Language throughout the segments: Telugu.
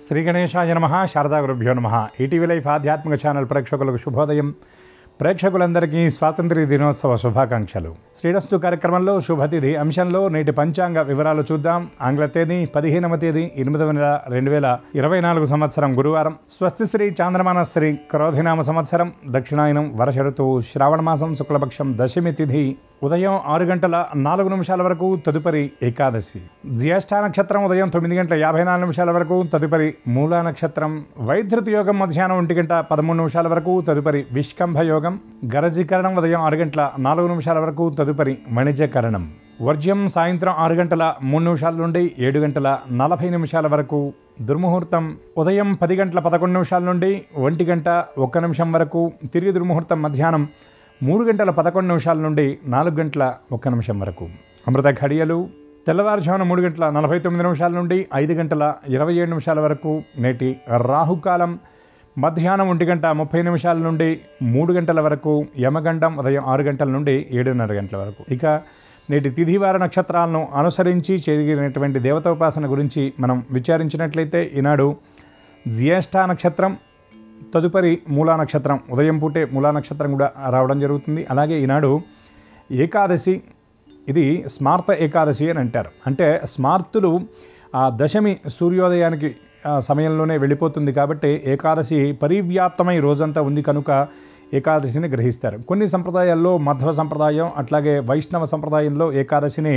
శ్రీ గణేశాయ నమః. శారదా గురుభ్యో నమః. ఈటీవీ లైఫ్ ఆధ్యాత్మిక ఛానల్ ప్రేక్షకులకు శుభోదయం. ప్రేక్షకులందరికీ స్వాతంత్ర్య దినోత్సవ శుభాకాంక్షలు. శ్రీరస్తు కార్యక్రమంలో శుభతిథి అంశంలో నేటి పంచాంగ వివరాలు చూద్దాం. ఆంగ్ల తేదీ 15వ తేదీ 8వ నెల 2024 సంవత్సరం గురువారం. స్వస్తి శ్రీ చాంద్రమాన శ్రీ క్రోధినామ సంవత్సరం, దక్షిణాయనం, వర్ష ఋతువు, శ్రావణమాసం, శుక్లపక్షం, దశమి తిథి ఉదయం 6 గంటల 4 నిమిషాల వరకు, తదుపరి ఏకాదశి. జ్యేష్ఠ నక్షత్రం ఉదయం 9 గంటల 54 నిమిషాల వరకు, తదుపరి మూలా నక్షత్రం. వైధృతి యోగం మధ్యాహ్నం 1 గంట 13 నిమిషాల వరకు, తదుపరి విష్కంభ యోగం. గరజీకరణం ఉదయం 6 గంటల 4 నిమిషాల వరకు, తదుపరి మణిజకరణం. వర్జ్యం సాయంత్రం 6 గంటల 3 నిమిషాల నుండి 7 గంటల 40 నిమిషాల వరకు. దుర్ముహూర్తం ఉదయం 10 గంటల 11 నిమిషాల నుండి 1 గంట 1 నిమిషం వరకు. తిరిగి దుర్ముహూర్తం మధ్యాహ్నం 3 గంటల 11 నిమిషాల నుండి 4 గంటల 1 నిమిషం వరకు. అమృత ఘడియలు తెల్లవారుజామున 3 గంటల 49 నిమిషాల నుండి 5 గంటల 27 నిమిషాల వరకు. నేటి రాహుకాలం మధ్యాహ్నం 1 గంట 30 నిమిషాల నుండి 3 గంటల వరకు. యమగండం ఉదయం 6 గంటల నుండి 7:30 గంటల వరకు. ఇక నేటి తిథివార నక్షత్రాలను అనుసరించి జరిగినటువంటి దేవతోపాసన గురించి మనం విచారించినట్లయితే, ఈనాడు జ్యేష్ఠ నక్షత్రం, తదుపరి మూలా నక్షత్రం. ఉదయం పూటే మూలా నక్షత్రం కూడా రావడం జరుగుతుంది. అలాగే ఈనాడు ఏకాదశి, ఇది స్మార్త ఏకాదశి అని అంటారు. అంటే స్మార్తులు ఆ దశమి సూర్యోదయానికి సమయంలోనే వెళ్ళిపోతుంది కాబట్టి ఏకాదశి పరివ్యాప్తమై రోజంతా ఉంది కనుక ఏకాదశిని గ్రహిస్తారు. కొన్ని సంప్రదాయాల్లో మధ్వ సంప్రదాయం, అట్లాగే వైష్ణవ సంప్రదాయంలో ఏకాదశిని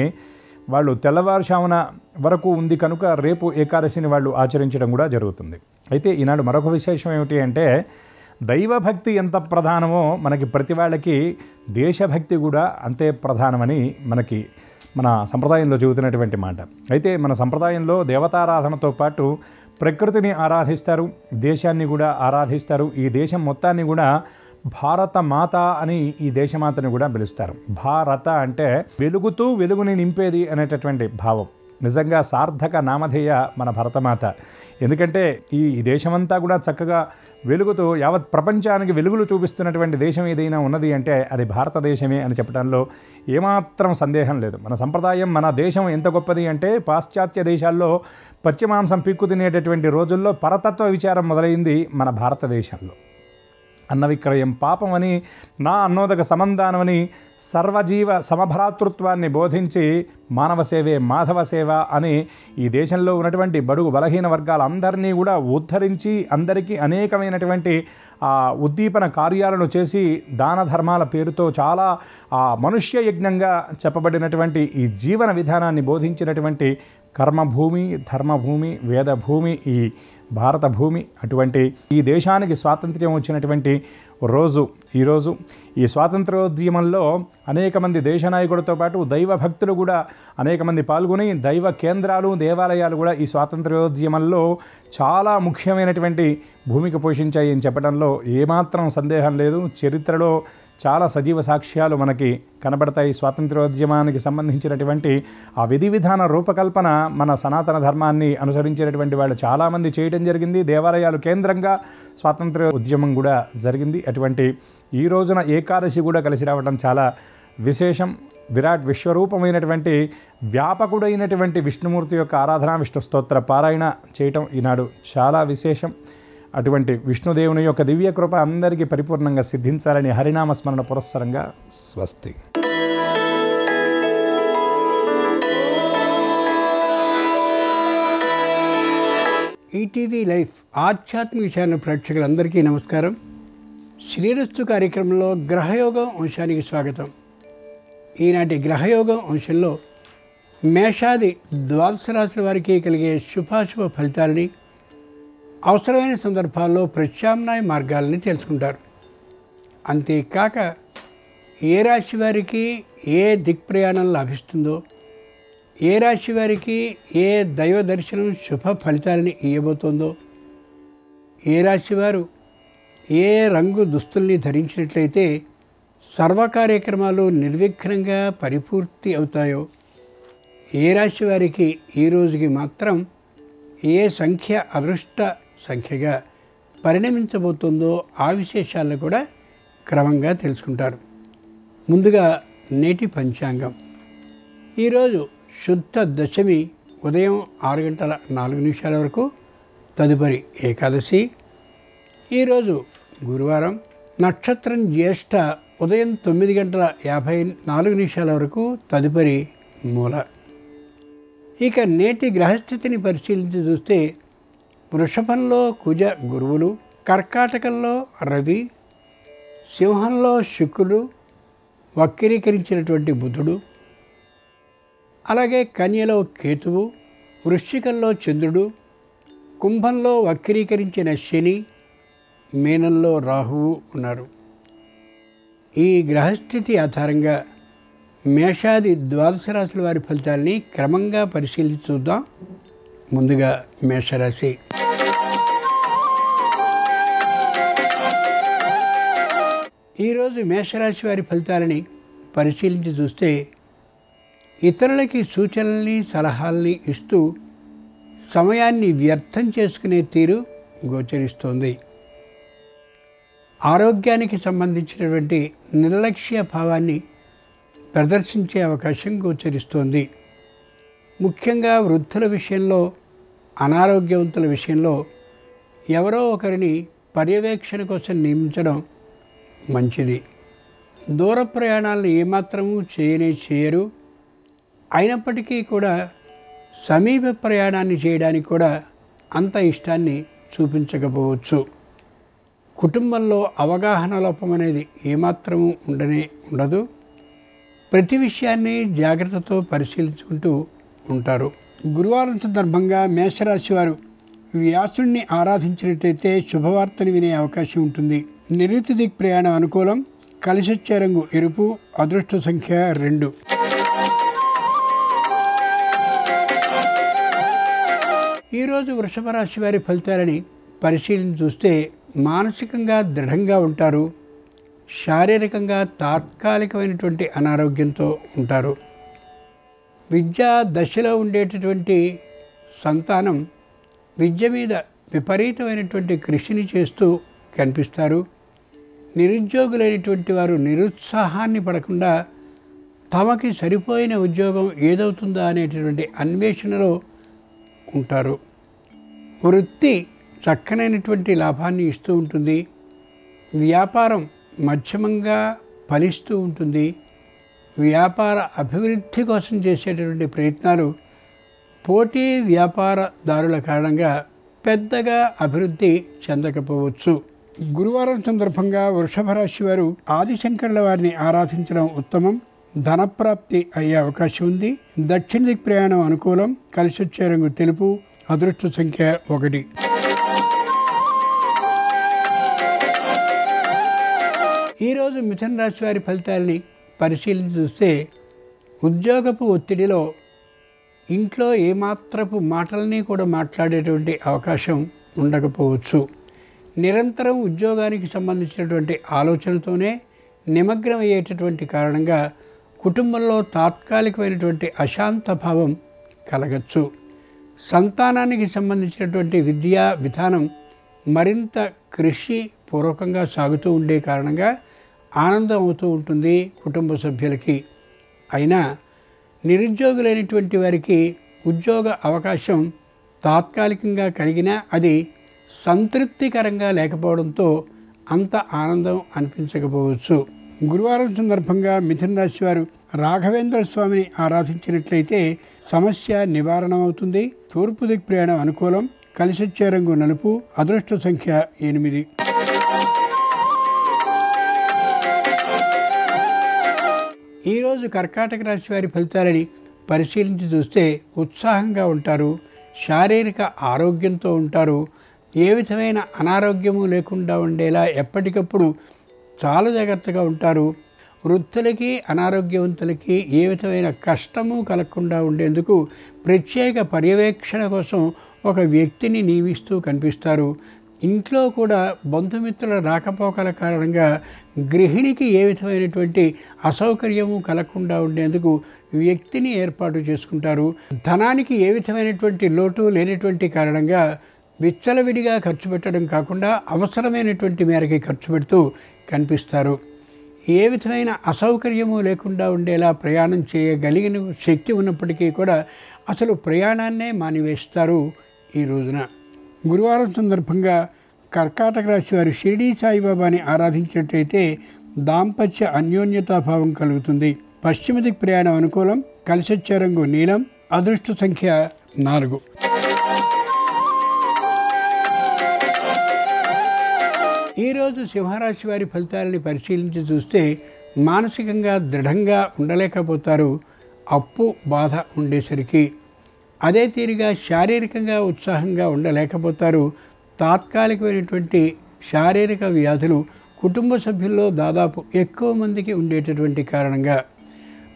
వాళ్ళు తెల్లవారుజామున వరకు ఉంది కనుక రేపు ఏకాదశిని వాళ్ళు ఆచరించడం కూడా జరుగుతుంది. అయితే ఈనాడు మరొక విశేషం ఏమిటి అంటే, దైవభక్తి ఎంత ప్రధానమో మనకి ప్రతి వాళ్ళకి దేశభక్తి కూడా అంతే ప్రధానమని మన సంప్రదాయంలో చెబుతున్నటువంటి మాట. అయితే మన సంప్రదాయంలో దేవతారాధనతో పాటు ప్రకృతిని ఆరాధిస్తారు, దేశాన్ని కూడా ఆరాధిస్తారు. ఈ దేశం మొత్తాన్ని కూడా భారత మాత అని ఈ దేశమాతని కూడా పిలుస్తారు. భారత అంటే వెలుగుతూ వెలుగుని నింపేది అనేటటువంటి భావం. నిజంగా సార్థక నామధేయ మన భరతమాత. ఎందుకంటే ఈ దేశమంతా కూడా చక్కగా వెలుగుతూ యావత్ ప్రపంచానికి వెలుగులు చూపిస్తున్నటువంటి దేశం ఏదైనా ఉన్నది అంటే అది భారతదేశమే అని చెప్పడంలో ఏమాత్రం సందేహం లేదు. మన సంప్రదాయం, మన దేశం ఎంత గొప్పది అంటే, పాశ్చాత్య దేశాల్లో పశ్చిమాంసం పిక్కు తినేటటువంటి రోజుల్లో పరతత్వ విచారం మొదలైంది మన భారతదేశంలో. అన్న విక్రయం పాపమని, నా అన్నోదక సమంధానమని, సర్వజీవ సమభ్రాతృత్వాన్ని బోధించి మానవ సేవే మాధవ సేవ అని ఈ దేశంలో ఉన్నటువంటి బడుగు బలహీన వర్గాలందరినీ కూడా ఉద్ధరించి అందరికీ అనేకమైనటువంటి ఉద్దీపన కార్యాలను చేసి దాన ధర్మాల పేరుతో చాలా మనుష్య యజ్ఞంగా చెప్పబడినటువంటి ఈ జీవన విధానాన్ని బోధించినటువంటి కర్మభూమి, ధర్మభూమి, వేదభూమి ఈ భారత భూమి. అటువంటి ఈ దేశానికి స్వాతంత్ర్యం వచ్చినటువంటి రోజు ఈరోజు. ఈ స్వాతంత్ర్యోద్యమంలో అనేక మంది దేశ నాయకులతో పాటు దైవ భక్తులు కూడా అనేక మంది పాల్గొని దైవ కేంద్రాలు, దేవాలయాలు కూడా ఈ స్వాతంత్ర్యోద్యమంలో చాలా ముఖ్యమైనటువంటి భూమిక పోషించాయి అని చెప్పడంలో ఏమాత్రం సందేహం లేదు. చరిత్రలో చాలా సజీవ సాక్ష్యాలు మనకి కనబడతాయి. స్వాతంత్ర్యోద్యమానికి సంబంధించినటువంటి ఆ విధి విధాన రూపకల్పన మన సనాతన ధర్మాన్ని అనుసరించినటువంటి వాళ్ళు చాలామంది చేయడం జరిగింది. దేవాలయాలు కేంద్రంగా స్వాతంత్ర్య ఉద్యమం కూడా జరిగింది. అటువంటి ఈ రోజున ఏకాదశి కూడా కలిసి రావడం చాలా విశేషం. విరాట్ విశ్వరూపమైనటువంటి వ్యాపకుడైనటువంటి విష్ణుమూర్తి యొక్క ఆరాధన, విష్ణు స్తోత్ర పారాయణ చేయటం ఈనాడు చాలా విశేషం. అటువంటి విష్ణుదేవుని యొక్క దివ్య కృప అందరికీ పరిపూర్ణంగా సిద్ధించాలని హరినామస్మరణ పురస్సరంగా స్వస్తి. ఈటీవీ లైఫ్ ఆధ్యాత్మిక ఛానల్ ప్రేక్షకులందరికీ నమస్కారం. శ్రీరస్తు కార్యక్రమంలో గ్రహయోగం అంశానికి స్వాగతం. ఈనాటి గ్రహయోగం అంశంలో మేషాది ద్వాదశ రాశుల వారికి కలిగే శుభాశుభ ఫలితాలని, అవసరమైన సందర్భాల్లో ప్రత్యామ్నాయ మార్గాలని తెలుసుకుంటారు. అంతేకాక ఏ రాశి వారికి ఏ దిక్ప్రయాణం లాభిస్తుందో, ఏ రాశి వారికి ఏ దైవ దర్శనం శుభ ఫలితాలని ఇవ్వబోతోందో, ఏ రాశి వారు ఏ రంగు దుస్తుల్ని ధరించినట్లయితే సర్వ కార్యక్రమాలు నిర్విఘ్నంగా పరిపూర్తి అవుతాయో, ఏ రాశి వారికి ఈ రోజుకి మాత్రం ఏ సంఖ్య అదృష్ట సంఖ్యగా పరిణమించబోతుందో ఆ విశేషాలను కూడా క్రమంగా తెలుసుకుంటారు. ముందుగా నేటి పంచాంగం. ఈరోజు శుద్ధ దశమి ఉదయం 6 గంటల 4 నిమిషాల వరకు, తదుపరి ఏకాదశి. ఈరోజు గురువారం. నక్షత్రం జ్యేష్ఠ. ఉదయం 9:54 వరకు. తదుపరి మూల. ఇక నేటి గ్రహస్థితిని పరిశీలించి చూస్తే వృషభంలో కుజ గురువులు, కర్కాటకంలో రవి, సింహంలో శుక్రుడు, వక్రీకరించినటువంటి బుధుడు, అలాగే కన్యలో కేతువు, వృశ్చికంలో చంద్రుడు, కుంభంలో వక్రీకరించిన శని, మీనంలో రాహువు ఉన్నారు. ఈ గ్రహస్థితి ఆధారంగా మేషాది ద్వాదశ రాశుల వారి ఫలితాలని క్రమంగా పరిశీలించి చూద్దాం. ముందుగా మేషరాశి. ఈరోజు మేషరాశి వారి ఫలితాలని పరిశీలించి చూస్తే ఇతరులకి సూచనల్ని సలహాలని ఇస్తూ సమయాన్ని వ్యర్థం చేసుకునే తీరు గోచరిస్తోంది. ఆరోగ్యానికి సంబంధించినటువంటి నిర్లక్ష్య భావాన్ని ప్రదర్శించే అవకాశం గోచరిస్తోంది. ముఖ్యంగా వృద్ధుల విషయంలో, అనారోగ్యవంతుల విషయంలో ఎవరో ఒకరిని పర్యవేక్షణ కోసం నియమించడం మంచిది. దూర ప్రయాణాలను ఏమాత్రము చేయరు. అయినప్పటికీ కూడా సమీప ప్రయాణాన్ని చేయడానికి కూడా అంత ఇష్టాన్ని చూపించకపోవచ్చు. కుటుంబంలో అవగాహన లోపం అనేది ఏమాత్రము ఉండదు. ప్రతి విషయాన్ని జాగ్రత్తతో పరిశీలించుకుంటూ ఉంటారు. గురువారం సందర్భంగా మేషరాశి వారు వ్యాసుడిని ఆరాధించినట్లయితే శుభవార్తను వినే అవకాశం ఉంటుంది. నిరుతి దిక్ ప్రయాణం అనుకూలం. కలిసొచ్చే రంగు ఎరుపు. అదృష్ట సంఖ్య 2. ఈరోజు వృషభ రాశి వారి ఫలితాలని పరిశీలించి చూస్తే మానసికంగా దృఢంగా ఉంటారు. శారీరకంగా తాత్కాలికమైనటువంటి అనారోగ్యంతో ఉంటారు. విద్యా దశలో ఉండేటటువంటి సంతానం విద్య మీద విపరీతమైనటువంటి కృషిని చేస్తూ కనిపిస్తారు. నిరుద్యోగులైనటువంటి వారు నిరుత్సాహాన్ని పడకుండా తమకి సరిపోయిన ఉద్యోగం ఏదవుతుందా అనేటటువంటి అన్వేషణలో ఉంటారు. వృత్తి చక్కనైనటువంటి లాభాన్ని ఇస్తూ ఉంటుంది. వ్యాపారం మధ్యమంగా ఫలిస్తూ ఉంటుంది. వ్యాపార అభివృద్ధి కోసం చేసేటటువంటి ప్రయత్నాలు పోటీ వ్యాపారదారుల కారణంగా పెద్దగా అభివృద్ధి చెందకపోవచ్చు. గురువారం సందర్భంగా వృషభ రాశి వారు ఆదిశంకరుల వారిని ఆరాధించడం ఉత్తమం. ధనప్రాప్తి అయ్యే అవకాశం ఉంది. దక్షిణ దిక్ ప్రయాణం అనుకూలం. కలిసొచ్చే రంగు తెలుపు. అదృష్ట సంఖ్య 1. ఈరోజు మిథున రాశి వారి ఫలితాలని పరిశీలించి చూస్తే ఉద్యోగపు ఒత్తిడిలో ఇంట్లో ఏమాత్రపు మాటల్ని కూడా మాట్లాడేటువంటి అవకాశం ఉండకపోవచ్చు. నిరంతరం ఉద్యోగానికి సంబంధించినటువంటి ఆలోచనతోనే నిమగ్నం అయ్యేటటువంటి కారణంగా కుటుంబంలో తాత్కాలికమైనటువంటి అశాంత భావం కలగచ్చు. సంతానానికి సంబంధించినటువంటి విద్యా విధానం మరింత కృషి పూర్వకంగా సాగుతూ ఉండే కారణంగా ఆనందం అవుతూ ఉంటుంది కుటుంబ సభ్యులకి. అయినా నిరుద్యోగులైనటువంటి వారికి ఉద్యోగ అవకాశం తాత్కాలికంగా కలిగినా అది సంతృప్తికరంగా లేకపోవడంతో అంత ఆనందం అనిపించకపోవచ్చు. గురువారం సందర్భంగా మిథున రాశి వారు రాఘవేంద్ర స్వామిని ఆరాధించినట్లయితే సమస్య నివారణ అవుతుంది. తూర్పు దిక్ ప్రయాణం అనుకూలం. కలిసొచ్చే రంగు నలుపు. అదృష్ట సంఖ్య 8. ఈరోజు కర్కాటక రాశి వారి ఫలితాలని పరిశీలించి చూస్తే ఉత్సాహంగా ఉంటారు. శారీరక ఆరోగ్యంతో ఉంటారు. ఏ విధమైన అనారోగ్యము లేకుండా ఉండేలా ఎప్పటికప్పుడు చాలా జాగ్రత్తగా ఉంటారు. వృద్ధులకి అనారోగ్యవంతులకి ఏ విధమైన కష్టము కలగకుండా ఉండేందుకు ప్రత్యేక పర్యవేక్షణ కోసం ఒక వ్యక్తిని నియమిస్తూ కనిపిస్తారు. ఇంట్లో కూడా బంధుమిత్రుల రాకపోకల కారణంగా గృహిణికి ఏ విధమైనటువంటి అసౌకర్యము కలగకుండా ఉండేందుకు వ్యక్తిని ఏర్పాటు చేసుకుంటారు. ధనానికి ఏ విధమైనటువంటి లోటు లేనటువంటి కారణంగా విచ్చలవిడిగా ఖర్చు పెట్టడం కాకుండా అవసరమైనటువంటి మేరకి ఖర్చు పెడుతూ కనిపిస్తారు. ఏ విధమైన అసౌకర్యము లేకుండా ఉండేలా ప్రయాణం చేయగలిగిన శక్తి ఉన్నప్పటికీ కూడా అసలు ప్రయాణాన్నే మానివేస్తారు ఈ రోజున. గురువారం సందర్భంగా కర్కాటక రాశి వారు షిరిడీ సాయిబాబాని ఆరాధించినట్లయితే దాంపత్య అన్యోన్యతాభావం కలుగుతుంది. పశ్చిమ దిక్ ప్రయాణం అనుకూలం. కలిసొచ్చే రంగు నీలం. అదృష్ట సంఖ్య 4. ఈరోజు సింహరాశి వారి ఫలితాలని పరిశీలించి చూస్తే మానసికంగా దృఢంగా ఉండలేకపోతారు అప్పు బాధ ఉండేసరికి. అదే తీరుగా శారీరకంగా ఉత్సాహంగా ఉండలేకపోతారు. తాత్కాలికమైనటువంటి శారీరక వ్యాధులు కుటుంబ సభ్యుల్లో దాదాపు ఎక్కువ మందికి ఉండేటటువంటి కారణంగా,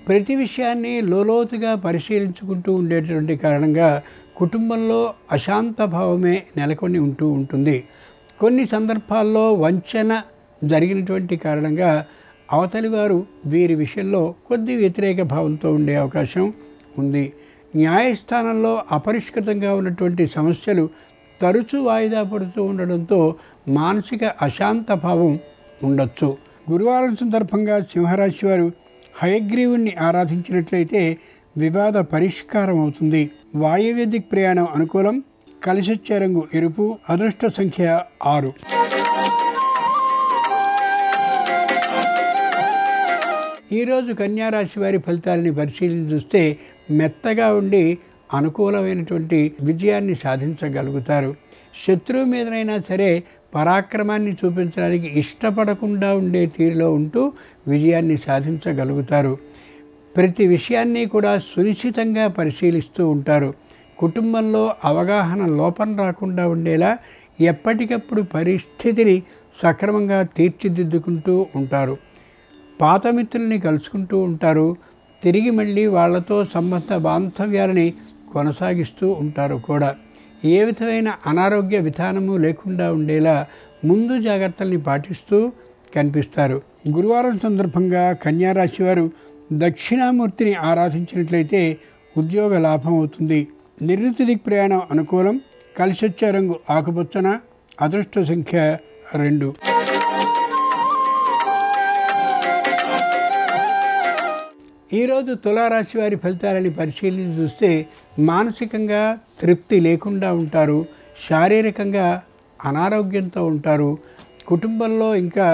ప్రతి విషయాన్ని లోతుగా పరిశీలించుకుంటూ ఉండేటటువంటి కారణంగా కుటుంబంలో అశాంత భావమే నెలకొని ఉంటూ ఉంటుంది. కొన్ని సందర్భాల్లో వంచన జరిగినటువంటి కారణంగా అవతలి వారు వీరి విషయంలో కొద్ది వ్యతిరేక భావంతో ఉండే అవకాశం ఉంది. న్యాయస్థానంలో అపరిష్కృతంగా ఉన్నటువంటి సమస్యలు తరచూ వాయిదా పడుతూ ఉండడంతో మానసిక అశాంత భావం ఉండొచ్చు. గురువారం సందర్భంగా సింహరాశి వారు హయగ్రీవుణ్ణి ఆరాధించినట్లయితే వివాద పరిష్కారం అవుతుంది. వాయవ్య దిక్ ప్రయాణం అనుకూలం. కలిసొచ్చే రంగు ఎరుపు. అదృష్ట సంఖ్య 6. ఈరోజు కన్యారాశి వారి ఫలితాలని పరిశీలించి చూస్తే మెత్తగా ఉండి అనుకూలమైనటువంటి విజయాన్ని సాధించగలుగుతారు. శత్రువు మీదనైనా సరే పరాక్రమాన్ని చూపించడానికి ఇష్టపడకుండా ఉండే తీరులో ఉంటూ విజయాన్ని సాధించగలుగుతారు. ప్రతి విషయాన్ని కూడా సునిశ్చితంగా పరిశీలిస్తూ ఉంటారు. కుటుంబంలో అవగాహన లోపం రాకుండా ఉండేలా ఎప్పటికప్పుడు పరిస్థితిని సక్రమంగా తీర్చిదిద్దుకుంటూ ఉంటారు. పాత మిత్రుల్ని కలుసుకుంటూ ఉంటారు. తిరిగి మళ్ళీ వాళ్లతో సంబంధ బాంధవ్యాలని కొనసాగిస్తూ ఉంటారు కూడా. ఏ విధమైన అనారోగ్య విధానము లేకుండా ఉండేలా ముందు జాగ్రత్తల్ని పాటిస్తూ కనిపిస్తారు. గురువారం సందర్భంగా కన్యారాశి వారు దక్షిణామూర్తిని ఆరాధించినట్లయితే ఉద్యోగ లాభం అవుతుంది. నివృత్తి దిక్ ప్రయాణం అనుకూలం. కలిసొచ్చే రంగు ఆకుపచ్చన. అదృష్ట సంఖ్య 2. ఈరోజు తులారాశి వారి ఫలితాలని పరిశీలించి చూస్తే మానసికంగా తృప్తి లేకుండా ఉంటారు. శారీరకంగా అనారోగ్యంతో ఉంటారు. కుటుంబంలో ఇంకా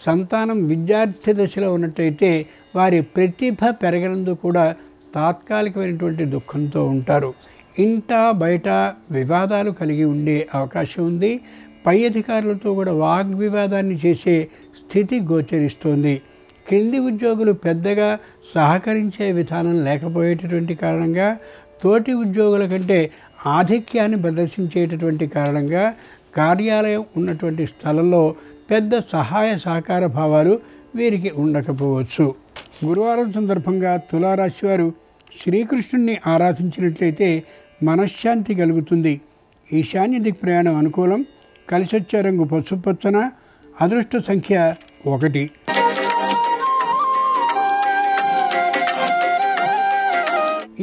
సంతానం విద్యార్థి దశలో ఉన్నట్టయితే వారి ప్రతిభ పెరగనందుకు కూడా తాత్కాలికమైనటువంటి దుఃఖంతో ఉంటారు. ఇంట బయట వివాదాలు కలిగి ఉండే అవకాశం ఉంది. పై అధికారులతో కూడా వాగ్వివాదాన్ని చేసే స్థితి గోచరిస్తోంది. క్రింది ఉద్యోగులు పెద్దగా సహకరించే విధానం లేకపోయేటటువంటి కారణంగా, తోటి ఉద్యోగుల కంటే ఆధిక్యాన్ని ప్రదర్శించేటటువంటి కారణంగా కార్యాలయం ఉన్నటువంటి స్థలంలో పెద్ద సహాయ సహకార భావాలు వీరికి ఉండకపోవచ్చు. గురువారం సందర్భంగా తులారాశి వారు శ్రీకృష్ణుణ్ణి ఆరాధించినట్లయితే మనశ్శాంతి కలుగుతుంది. ఈశాన్య దిక్ ప్రయాణం అనుకూలం. కలిసొచ్చే రంగు పసుపచ్చన. అదృష్ట సంఖ్య 1.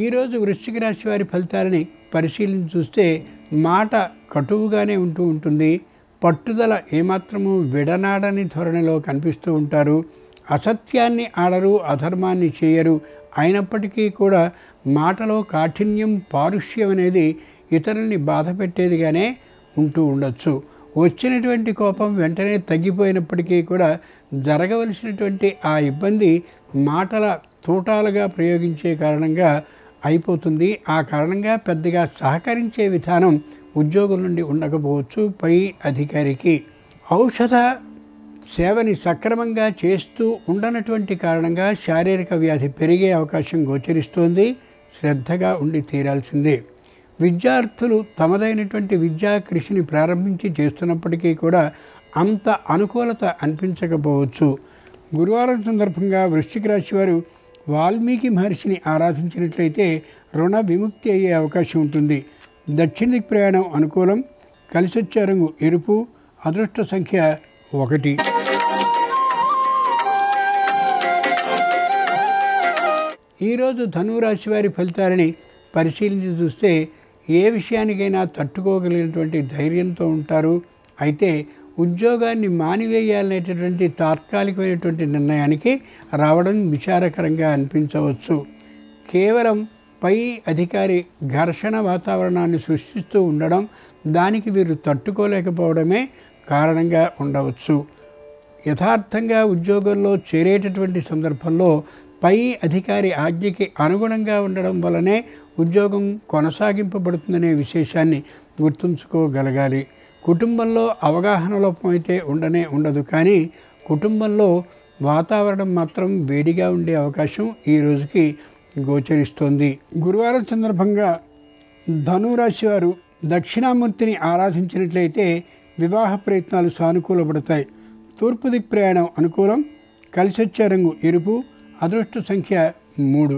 ఈరోజు వృశ్చిక రాశి వారి ఫలితాలని పరిశీలించి చూస్తే మాట కటువుగానే ఉంటూ ఉంటుంది. పట్టుదల ఏమాత్రము విడనాడని ధోరణిలో కనిపిస్తూ ఉంటారు. అసత్యాన్ని ఆడరు, అధర్మాన్ని చేయరు. అయినప్పటికీ కూడా మాటలో కాఠిన్యం, పారుష్యం అనేది ఇతరుల్ని బాధ పెట్టేదిగానే ఉంటూ ఉండొచ్చు. వచ్చినటువంటి కోపం వెంటనే తగ్గిపోయినప్పటికీ కూడా జరగవలసినటువంటి ఆ ఇబ్బంది మాటల తూటాలుగా ప్రయోగించే కారణంగా అయిపోతుంది. ఆ కారణంగా పెద్దగా సహకరించే విధానం ఉద్యోగుల నుండి ఉండకపోవచ్చు. పై అధికారికి ఔషధ సేవని సక్రమంగా చేస్తూ ఉండనటువంటి కారణంగా శారీరక వ్యాధి పెరిగే అవకాశం గోచరిస్తోంది. శ్రద్ధగా ఉండి తీరాల్సిందే. విద్యార్థులు తమదైనటువంటి విద్యా కృషిని ప్రారంభించి చేస్తున్నప్పటికీ కూడా అంత అనుకూలత అనిపించకపోవచ్చు. గురువారం సందర్భంగా వృశ్చిక రాశి వారు వాల్మీకి మహర్షిని ఆరాధించినట్లయితే రుణ విముక్తి అయ్యే అవకాశం ఉంటుంది. దక్షిణ దిక్ ప్రయాణం అనుకూలం. కలిసొచ్చే రంగు ఎరుపు. అదృష్ట సంఖ్య 1. ఈరోజు ధనురాశి వారి ఫలితాలని పరిశీలించి చూస్తే ఏ విషయానికైనా తట్టుకోగలిగినటువంటి ధైర్యంతో ఉంటారు. అయితే ఉద్యోగాన్ని మానివేయాలనేటటువంటి తాత్కాలికమైనటువంటి నిర్ణయానికి రావడం విచారకరంగా అనిపించవచ్చు. కేవలం పై అధికారి ఘర్షణ వాతావరణాన్ని సృష్టిస్తూ ఉండడం, దానికి వీరు తట్టుకోలేకపోవడమే కారణంగా ఉండవచ్చు. యథార్థంగా ఉద్యోగంలో చేరేటటువంటి సందర్భంలో పై అధికారి ఆజ్ఞకి అనుగుణంగా ఉండడం వలనే ఉద్యోగం కొనసాగింపబడుతుందనే విశేషాన్ని గుర్తుంచుకోగలగాలి. కుటుంబంలో అవగాహన లోపం అయితే ఉండదు, కానీ కుటుంబంలో వాతావరణం మాత్రం వేడిగా ఉండే అవకాశం ఈ రోజుకి గోచరిస్తోంది. గురువారం సందర్భంగా ధనురాశి వారు దక్షిణామూర్తిని ఆరాధించినట్లయితే వివాహ ప్రయత్నాలు సానుకూలపడతాయి. తూర్పు దిక్ ప్రయాణం అనుకూలం. కలిసొచ్చే రంగు ఎరుపు. అదృష్ట సంఖ్య 3.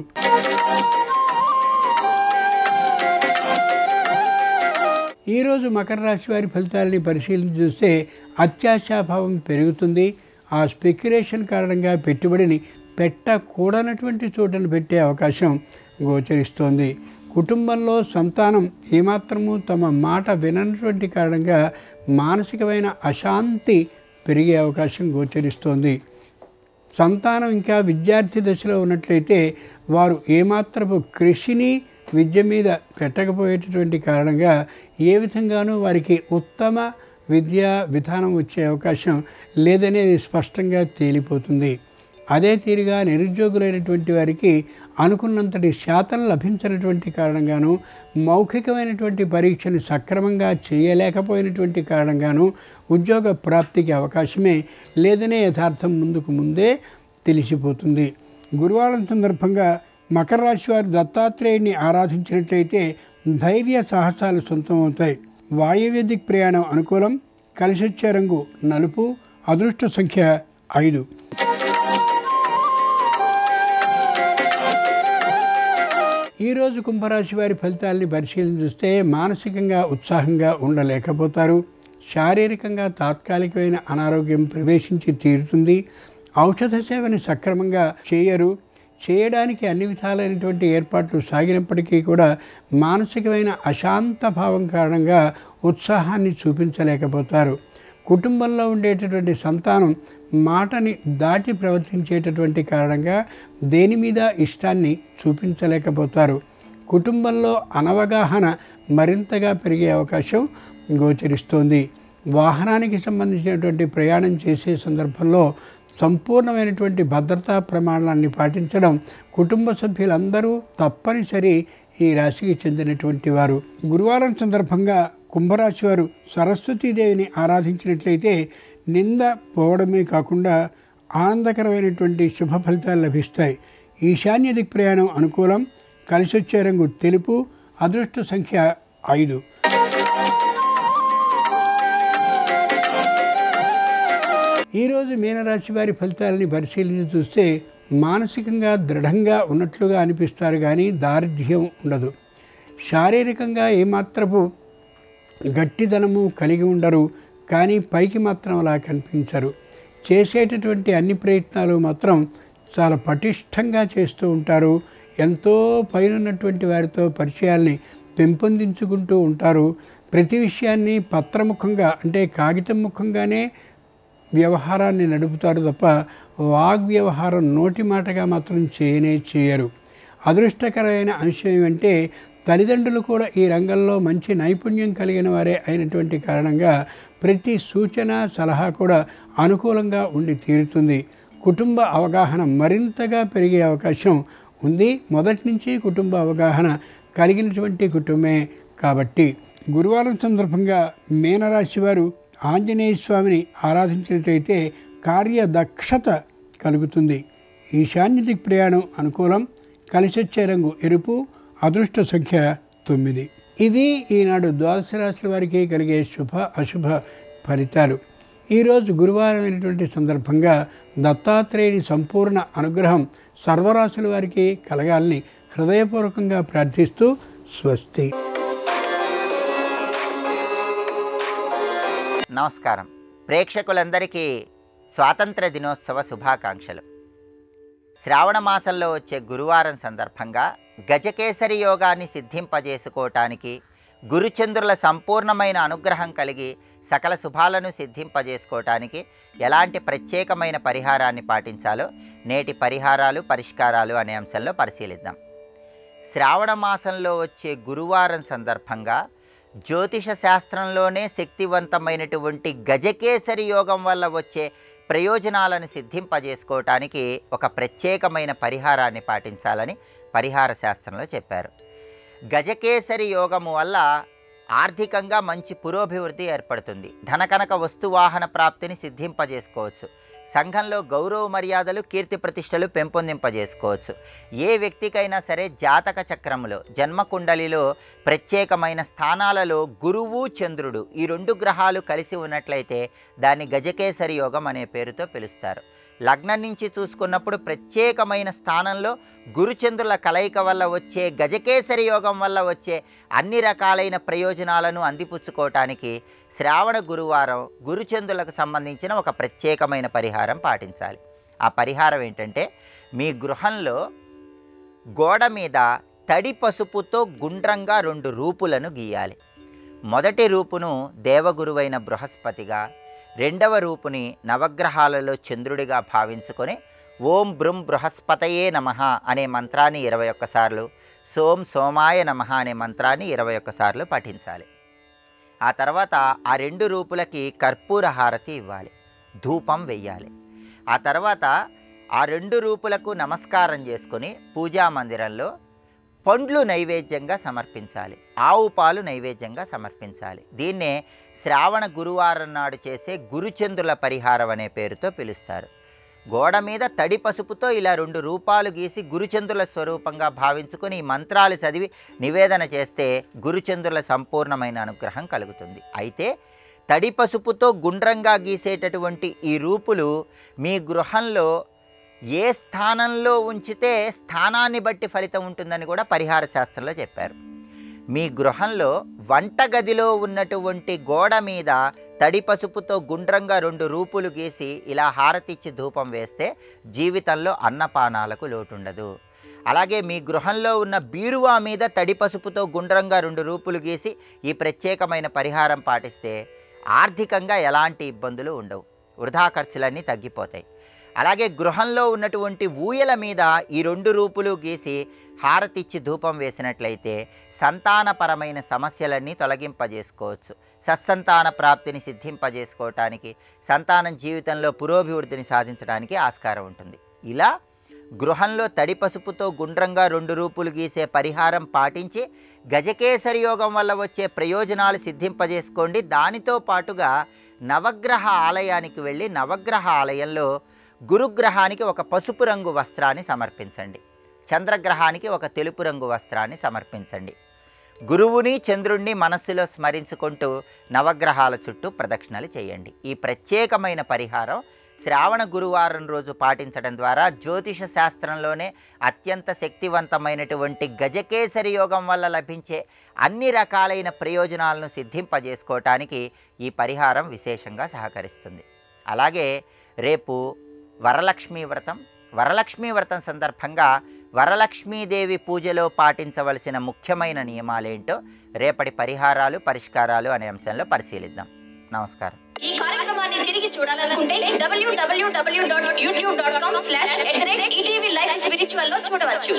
ఈరోజు మకర రాశి వారి ఫలితాలని పరిశీలించి చూస్తే అత్యాశాభావం పెరుగుతుంది. ఆ స్పెక్యులేషన్ కారణంగా పెట్టుబడిని పెట్టకూడనటువంటి చోటను పెట్టే అవకాశం గోచరిస్తోంది. కుటుంబంలో సంతానం ఏమాత్రము తమ మాట విననటువంటి కారణంగా మానసికమైన అశాంతి పెరిగే అవకాశం గోచరిస్తోంది. సంతానం ఇంకా విద్యార్థి దశలో ఉన్నట్లయితే వారు ఏమాత్రపు కృషిని విద్య మీద పెట్టకపోయేటటువంటి కారణంగా ఏ విధంగానూ వారికి ఉత్తమ విద్యా విధానం వచ్చే అవకాశం లేదనేది స్పష్టంగా తేలిపోతుంది. అదే తీరుగా నిరుద్యోగులైనటువంటి వారికి అనుకున్నంతటి శాతం లభించినటువంటి కారణంగాను, మౌఖికమైనటువంటి పరీక్షను సక్రమంగా చేయలేకపోయినటువంటి కారణంగాను ఉద్యోగ ప్రాప్తికి అవకాశమే లేదనే యథార్థం ముందే తెలిసిపోతుంది. గురువారం సందర్భంగా మకర రాశి వారు దత్తాత్రేయుడిని ఆరాధించినట్లయితే ధైర్య సాహసాలు సొంతమవుతాయి. వాయవ్య దిక్ ప్రయాణం అనుకూలం. కలిసొచ్చే రంగు నలుపు. అదృష్ట సంఖ్య 5. ఈరోజు కుంభరాశి వారి ఫలితాలని పరిశీలన చూస్తే మానసికంగా ఉత్సాహంగా ఉండలేకపోతారు. శారీరకంగా తాత్కాలికమైన అనారోగ్యం ప్రవేశించి తీరుతుంది. ఔషధ సేవని సక్రమంగా చేయడానికి అన్ని విధాలైనటువంటి ఏర్పాట్లు సాగినప్పటికీ కూడా మానసికమైన అశాంత భావం కారణంగా ఉత్సాహాన్ని చూపించలేకపోతారు. కుటుంబంలో ఉండేటటువంటి సంతానం మాటని దాటి ప్రవర్తించేటటువంటి కారణంగా దేని మీద ఇష్టాన్ని చూపించలేకపోతారు. కుటుంబంలో అనవగాహన మరింతగా పెరిగే అవకాశం గోచరిస్తోంది. వాహనానికి సంబంధించినటువంటి ప్రయాణం చేసే సందర్భంలో సంపూర్ణమైనటువంటి భద్రతా ప్రమాణాన్ని పాటించడం కుటుంబ సభ్యులందరూ తప్పనిసరి ఈ రాశికి చెందినటువంటి వారు. గురువారం సందర్భంగా కుంభరాశి వారు సరస్వతీదేవిని ఆరాధించినట్లయితే నింద పోవడమే కాకుండా ఆనందకరమైనటువంటి శుభ ఫలితాలు లభిస్తాయి. ఈశాన్య దిక్ ప్రయాణం అనుకూలం. కలిసొచ్చే రంగు తెలుపు. అదృష్ట సంఖ్య 5. ఈరోజు మీనరాశి వారి ఫలితాలని పరిశీలించి చూస్తే మానసికంగా దృఢంగా ఉన్నట్లుగా అనిపిస్తారు, కానీ దారిద్ర్యం ఉండదు. శారీరకంగా ఏమాత్రపు గట్టిదనము కలిగి ఉండరు, కానీ పైకి మాత్రం అలా కనిపించరు. చేసేటటువంటి అన్ని ప్రయత్నాలు మాత్రం చాలా పటిష్టంగా చేస్తూ ఉంటారు. ఎంతో పైనున్నటువంటి వారితో పరిచయాల్ని పెంపొందించుకుంటూ ఉంటారు. ప్రతి విషయాన్ని పత్రముఖంగా అంటే కాగితం ముఖంగానే వ్యవహారాన్ని నడుపుతారు తప్ప వాగ్వ్యవహారం నోటి మాటగా మాత్రం చేయరు. అదృష్టకరమైన అంశం ఏమంటే తల్లిదండ్రులు కూడా ఈ రంగంలో మంచి నైపుణ్యం కలిగిన వారే అయినటువంటి కారణంగా ప్రతి సూచన సలహా కూడా అనుకూలంగా ఉండి తీరుతుంది. కుటుంబ అవగాహన మరింతగా పెరిగే అవకాశం ఉంది. మొదటి నుంచి కుటుంబ అవగాహన కలిగినటువంటి కుటుంబమే కాబట్టి గురువారం సందర్భంగా మీనరాశి వారు ఆంజనేయ స్వామిని ఆరాధించినట్లయితే కార్యదక్షత కలుగుతుంది. ఈశాన్య దిక్ ప్రయాణం అనుకూలం. కలిసొచ్చే రంగు ఎరుపు. అదృష్ట సంఖ్య 9. ఇవి ఈనాడు ద్వాదశ రాశుల వారికి కలిగే శుభ అశుభ ఫలితాలు. ఈరోజు గురువారం అయినటువంటి సందర్భంగా దత్తాత్రేయుని సంపూర్ణ అనుగ్రహం సర్వరాశుల వారికి కలగాలని హృదయపూర్వకంగా ప్రార్థిస్తూ స్వస్తి. నమస్కారం. ప్రేక్షకులందరికీ స్వాతంత్ర దినోత్సవ శుభాకాంక్షలు. శ్రావణ మాసంలో వచ్చే గురువారం సందర్భంగా గజకేసరి యోగాన్ని సిద్ధింపజేసుకోవటానికి, గురుచంద్రుల సంపూర్ణమైన అనుగ్రహం కలిగి సకల శుభాలను సిద్ధింపజేసుకోవటానికి ఎలాంటి ప్రత్యేకమైన పరిహారాన్ని పాటించాలో నేటి పరిహారాలు పరిష్కారాలు అనే అంశంలో పరిశీలిద్దాం. శ్రావణ మాసంలో వచ్చే గురువారం సందర్భంగా జ్యోతిష శాస్త్రంలోనే శక్తివంతమైనటువంటి గజకేసరి యోగం వల్ల వచ్చే ప్రయోజనాలను సిద్ధింపజేసుకోవటానికి ఒక ప్రత్యేకమైన పరిహారాన్ని పాటించాలని పరిహార శాస్త్రంలో చెప్పారు. గజకేసరి యోగము వల్ల ఆర్థికంగా మంచి పురోభివృద్ధి ఏర్పడుతుంది. ధనకనక వస్తువాహన ప్రాప్తిని సిద్ధింపజేసుకోవచ్చు. సంఘంలో గౌరవ మర్యాదలు, కీర్తి ప్రతిష్టలు పెంపొందింపజేసుకోవచ్చు. ఏ వ్యక్తికైనా సరే జాతక చక్రములో, జన్మకుండలిలో ప్రత్యేకమైన స్థానాలలో గురువు, చంద్రుడు ఈ 2 గ్రహాలు కలిసి ఉన్నట్లయితే దాన్ని గజకేసరి యోగం అనే పేరుతో పిలుస్తారు. లగ్నం నుంచి చూసుకున్నప్పుడు ప్రత్యేకమైన స్థానంలో గురుచంద్రుల కలయిక వల్ల వచ్చే గజకేసరి యోగం వల్ల వచ్చే అన్ని రకాలైన ప్రయోజనాలను అందిపుచ్చుకోవటానికి శ్రావణ గురువారం గురుచంద్రులకు సంబంధించిన ఒక ప్రత్యేకమైన పరిహారం పాటించాలి. ఆ పరిహారం ఏంటంటే, మీ గృహంలో గోడ మీద తడి పసుపుతో గుండ్రంగా 2 రూపులను గీయాలి. మొదటి రూపును దేవగురువైన బృహస్పతిగా, రెండవ రూపుని నవగ్రహాలలో చంద్రుడిగా భావించుకొని ఓం బృం బృహస్పతయే నమః అనే మంత్రాన్ని 21 సార్లు, సోం సోమాయ నమః అనే మంత్రాన్ని 21 సార్లు పఠించాలి. ఆ తర్వాత ఆ 2 రూపులకి కర్పూర హారతి ఇవ్వాలి, ధూపం వెయ్యాలి. ఆ తర్వాత ఆ 2 రూపులకు నమస్కారం చేసుకొని పూజా మందిరంలో పండ్లు నైవేద్యంగా సమర్పించాలి, ఆవు పాలు నైవేద్యంగా సమర్పించాలి. దీన్నే శ్రావణ గురువారం నాడు చేసే గురుచంద్రుల పరిహారం అనే పేరుతో పిలుస్తారు. గోడ మీద తడి పసుపుతో ఇలా 2 రూపాలు గీసి గురుచంద్రుల స్వరూపంగా భావించుకొని ఈ మంత్రాలు చదివి నివేదన చేస్తే గురుచంద్రుల సంపూర్ణమైన అనుగ్రహం కలుగుతుంది. అయితే తడి పసుపుతో గుండ్రంగా గీసేటటువంటి ఈ రూపులు మీ గృహంలో ఏ స్థానంలో ఉంచితే స్థానాన్ని బట్టి ఫలితం ఉంటుందని కూడా పరిహార శాస్త్రంలో చెప్పారు. మీ గృహంలో వంటగదిలో ఉన్నటువంటి గోడ మీద తడి పసుపుతో గుండ్రంగా 2 రూపులు గీసి ఇలా హారతిచ్చి ధూపం వేస్తే జీవితంలో అన్నపానాలకు లోటుండదు. అలాగే మీ గృహంలో ఉన్న బీరువా మీద తడి పసుపుతో గుండ్రంగా 2 రూపులు గీసి ఈ ప్రత్యేకమైన పరిహారం పాటిస్తే ఆర్థికంగా ఎలాంటి ఇబ్బందులు ఉండవు, వృధా ఖర్చులన్నీ తగ్గిపోతాయి. అలాగే గృహంలో ఉన్నటువంటి ఊయల మీద ఈ 2 రూపులు గీసి హారతిచ్చి ధూపం వేసినట్లయితే సంతానపరమైన సమస్యలన్నీ తొలగింపజేసుకోవచ్చు. సత్సంతాన ప్రాప్తిని సిద్ధింపజేసుకోవటానికి, సంతానం జీవితంలో పురోభివృద్ధిని సాధించడానికి ఆస్కారం ఉంటుంది. ఇలా గృహంలో తడి పసుపుతో గుండ్రంగా 2 రూపులు గీసే పరిహారం పాటించి గజకేసరి యోగం వల్ల వచ్చే ప్రయోజనాలు సిద్ధింపజేసుకోండి. దానితో పాటుగా నవగ్రహ ఆలయానికి వెళ్ళి నవగ్రహ ఆలయంలో గురుగ్రహానికి ఒక పసుపు రంగు వస్త్రాన్ని సమర్పించండి, చంద్రగ్రహానికి ఒక తెలుపు రంగు వస్త్రాన్ని సమర్పించండి. గురువుని, చంద్రుణ్ణి మనస్సులో స్మరించుకుంటూ నవగ్రహాల చుట్టూ ప్రదక్షిణలు చేయండి. ఈ ప్రత్యేకమైన పరిహారం శ్రావణ గురువారం రోజు పాటించడం ద్వారా జ్యోతిష శాస్త్రంలోనే అత్యంత శక్తివంతమైనటువంటి గజకేసరి యోగం వల్ల లభించే అన్ని రకాలైన ప్రయోజనాలను సిద్ధింపజేసుకోవటానికి ఈ పరిహారం విశేషంగా సహకరిస్తుంది. అలాగే రేపు వరలక్ష్మీ వ్రతం సందర్భంగా వరలక్ష్మీదేవి పూజలో పాటించవలసిన ముఖ్యమైన నియమాలేంటో రేపటి పరిహారాలు, పరిష్కారాలు అనే అంశంలో పరిశీలిద్దాం. నమస్కారం. ఈ కార్యక్రమాన్ని తిరిగి చూడాలనుకుంటే www.youtube.com/ETV Live Spiritual లో చూడవచ్చు.